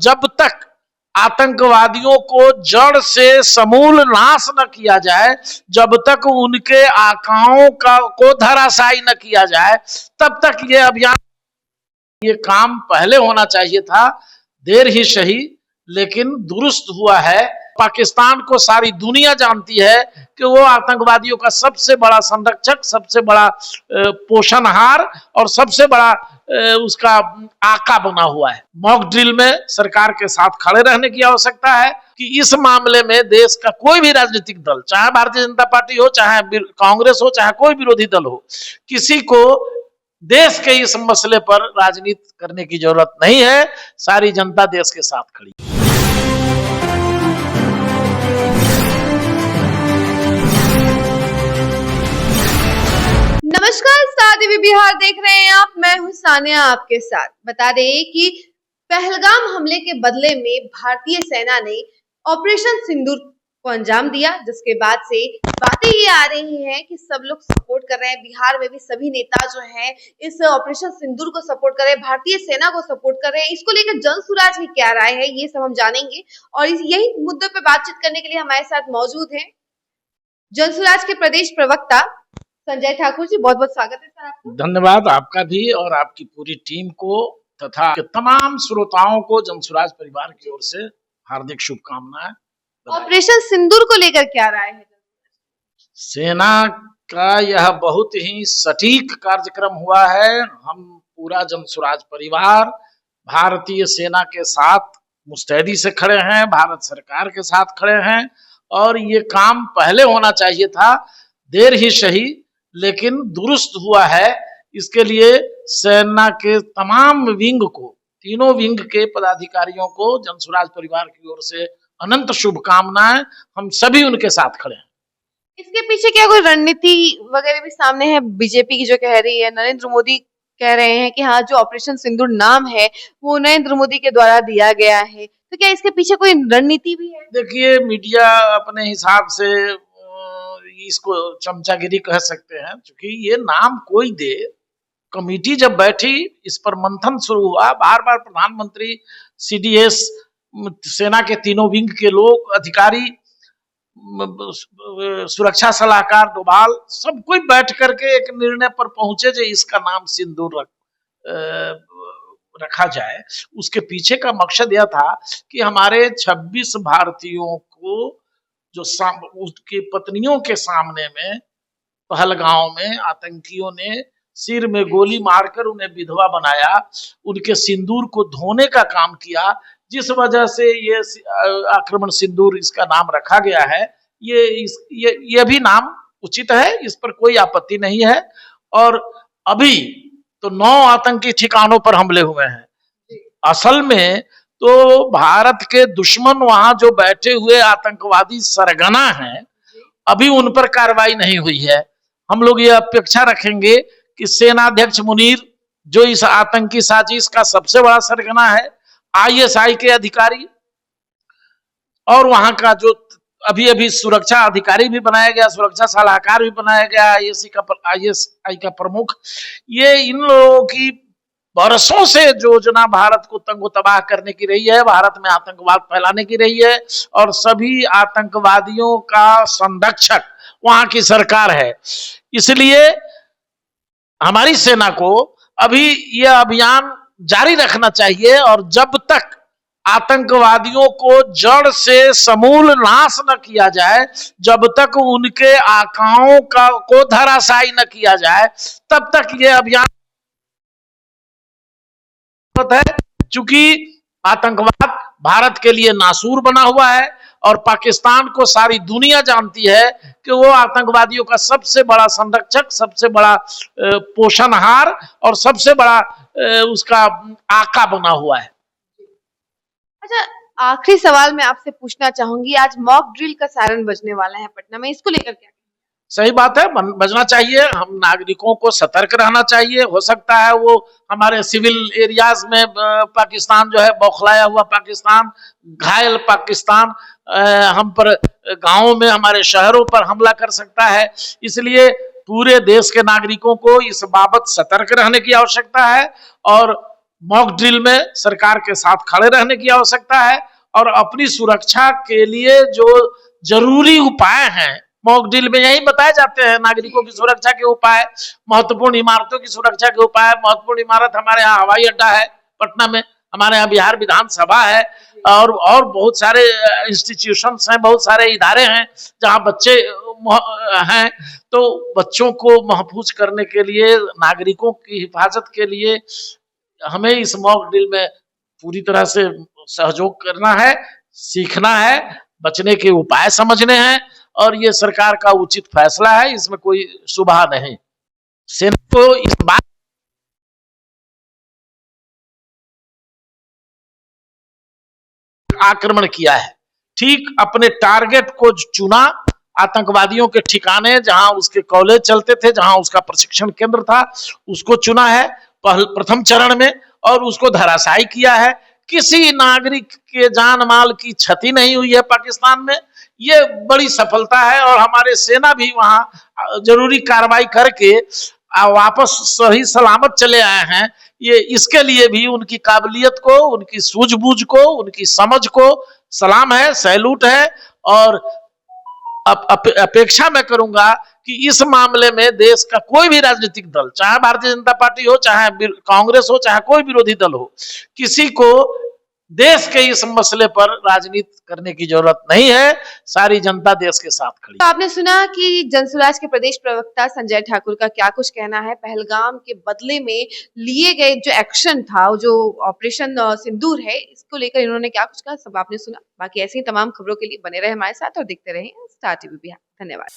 जब तक आतंकवादियों को जड़ से समूल नाश न किया जाए, जब तक उनके आकाओं को धराशायी न किया जाए, तब तक ये अभियान, ये काम पहले होना चाहिए था। देर ही सही लेकिन दुरुस्त हुआ है। पाकिस्तान को सारी दुनिया जानती है कि वो आतंकवादियों का सबसे बड़ा संरक्षक, सबसे बड़ा पोषणहार और सबसे बड़ा उसका आका बना हुआ है। मॉक ड्रिल में सरकार के साथ खड़े रहने की आवश्यकता है कि इस मामले में देश का कोई भी राजनीतिक दल, चाहे भारतीय जनता पार्टी हो, चाहे कांग्रेस हो, चाहे कोई विरोधी दल हो, किसी को देश के इस मसले पर राजनीति करने की जरूरत नहीं है। सारी जनता देश के साथ खड़ी है। नमस्कार, स्टार टीवी बिहार देख रहे हैं आप। मैं हूं सानिया आपके साथ। बता दें कि पहलगाम हमले के बदले में भारतीय सेना ने ऑपरेशन सिंदूर को अंजाम दिया, जिसके बाद से बातें ये आ रही हैं कि सब लोग सपोर्ट कर रहे हैं। बिहार में भी सभी नेता जो हैं इस ऑपरेशन सिंदूर को सपोर्ट कर रहे हैं, भारतीय सेना को सपोर्ट कर रहे हैं। इसको लेकर जनसुराज की क्या राय है, ये सब हम जानेंगे और यही मुद्दों पर बातचीत करने के लिए हमारे साथ मौजूद है जनसुराज के प्रदेश प्रवक्ता संजय ठाकुर जी। बहुत बहुत स्वागत है सर आपका। धन्यवाद आपका भी और आपकी पूरी टीम को तथा तमाम श्रोताओं को जनसुराज परिवार की ओर से हार्दिक शुभकामनाएं। ऑपरेशन सिंदूर को लेकर क्या राय है? सेना का यह बहुत ही सटीक कार्यक्रम हुआ है। हम पूरा जनसुराज परिवार भारतीय सेना के साथ मुस्तैदी से खड़े हैं, भारत सरकार के साथ खड़े हैं और ये काम पहले होना चाहिए था। देर ही सही लेकिन दुरुस्त हुआ है। इसके लिए सेना के तमाम विंग को, तीनों विंग के पदाधिकारियों को जनसुराज परिवार की ओर से अनंत शुभकामनाएं। हम सभी उनके साथ खड़े हैं। इसके पीछे क्या कोई रणनीति वगैरह भी सामने है? बीजेपी की जो कह रही है, नरेंद्र मोदी कह रहे हैं कि हाँ, जो ऑपरेशन सिंदूर नाम है वो नरेंद्र मोदी के द्वारा दिया गया है, तो क्या इसके पीछे कोई रणनीति भी है? देखिए, मीडिया अपने हिसाब से इसको चमचागिरी कह सकते हैं, क्योंकि ये नाम कोई दे। कमेटी जब बैठी, इस पर मंथन शुरू हुआ, बार बार प्रधानमंत्री, सीडीएस, सेना के तीनों विंग के लोग, अधिकारी, सुरक्षा सलाहकार डोभाल, सब कोई बैठ करके एक निर्णय पर पहुंचे जो इसका नाम सिंदूर रखा जाए। उसके पीछे का मकसद यह था कि हमारे 26 भारतीयों को जो उसकी पत्नियों के सामने में पहलगांव में आतंकियों ने सिर में गोली मारकर उन्हें विधवा बनाया, उनके सिंदूर को धोने का काम किया, जिस वजह से ये आक्रमण सिंदूर इसका नाम रखा गया है। ये भी नाम उचित है, इस पर कोई आपत्ति नहीं है। और अभी तो 9 आतंकी ठिकानों पर हमले हुए हैं। असल में तो भारत के दुश्मन वहां जो बैठे हुए आतंकवादी सरगना हैं, अभी उन पर कार्रवाई नहीं हुई है। हम लोग ये अपेक्षा रखेंगे कि सेनाध्यक्ष मुनीर, जो इस आतंकी साजिश का सबसे बड़ा सरगना है, आईएसआई के अधिकारी और वहां का जो अभी सुरक्षा अधिकारी भी बनाया गया, सुरक्षा सलाहकार भी बनाया गया, आईएसआई का प्रमुख, ये इन लोगों की बरसों से योजना भारत को तंगो तबाह करने की रही है, भारत में आतंकवाद फैलाने की रही है और सभी आतंकवादियों का संरक्षक वहां की सरकार है। इसलिए हमारी सेना को अभी यह अभियान जारी रखना चाहिए और जब तक आतंकवादियों को जड़ से समूल नाश न किया जाए, जब तक उनके आकाओं को धराशायी न किया जाए, तब तक यह अभियान है। चूंकि आतंकवाद भारत के लिए नासूर बना हुआ है और पाकिस्तान को सारी दुनिया जानती है कि वो आतंकवादियों का सबसे बड़ा संरक्षक, सबसे बड़ा पोषणहार और सबसे बड़ा उसका आका बना हुआ है। अच्छा, आखिरी सवाल मैं आपसे पूछना चाहूंगी, आज मॉक ड्रिल का सायरन बजने वाला है पटना में, इसको लेकर क्या? सही बात है, बजना चाहिए। हम नागरिकों को सतर्क रहना चाहिए। हो सकता है वो हमारे सिविल एरियाज में पाकिस्तान जो है, बौखलाया हुआ पाकिस्तान, घायल पाकिस्तान हम पर गांवों में, हमारे शहरों पर हमला कर सकता है। इसलिए पूरे देश के नागरिकों को इस बाबत सतर्क रहने की आवश्यकता है और मॉक ड्रिल में सरकार के साथ खड़े रहने की आवश्यकता है और अपनी सुरक्षा के लिए जो जरूरी उपाय हैं मॉक ड्रिल में यही बताए जाते हैं। नागरिकों की सुरक्षा के उपाय, महत्वपूर्ण इमारतों की सुरक्षा के उपाय। महत्वपूर्ण इमारत हमारे यहाँ हवाई अड्डा है पटना में, हमारे यहाँ बिहार विधानसभा है और बहुत सारे इंस्टीट्यूशंस हैं, बहुत सारे इदारे हैं जहाँ बच्चे हैं। तो बच्चों को महफूज करने के लिए, नागरिकों की हिफाजत के लिए हमें इस मॉक ड्रिल में पूरी तरह से सहयोग करना है, सीखना है, बचने के उपाय समझने हैं और ये सरकार का उचित फैसला है, इसमें कोई शुबहा नहीं। सेना को इस बात आक्रमण किया है, ठीक अपने टारगेट को चुना, आतंकवादियों के ठिकाने जहां उसके कॉलेज चलते थे, जहां उसका प्रशिक्षण केंद्र था, उसको चुना है प्रथम चरण में और उसको धराशायी किया है। किसी नागरिक के जान माल की क्षति नहीं हुई है पाकिस्तान में, ये बड़ी सफलता है और हमारे सेना भी वहां जरूरी कार्रवाई करके वापस सही सलामत चले आए हैं। ये इसके लिए भी उनकी काबिलियत को, उनकी सूझबूझ को, उनकी समझ को सलाम है, सैल्यूट है और अपेक्षा मैं करूंगा कि इस मामले में देश का कोई भी राजनीतिक दल, चाहे भारतीय जनता पार्टी हो, चाहे कांग्रेस हो, चाहे कोई विरोधी दल हो, किसी को देश के इस मसले पर राजनीति करने की जरूरत नहीं है। सारी जनता देश के साथ खड़ी। तो आपने सुना कि जनसुराज के प्रदेश प्रवक्ता संजय ठाकुर का क्या कुछ कहना है। पहलगाम के बदले में लिए गए जो एक्शन था, जो ऑपरेशन सिंदूर है, इसको लेकर इन्होंने क्या कुछ कहा, सब आपने सुना। बाकी ऐसी ही तमाम खबरों के लिए बने रहे हमारे साथ और देखते रहे स्टार टीवी बिहार। धन्यवाद।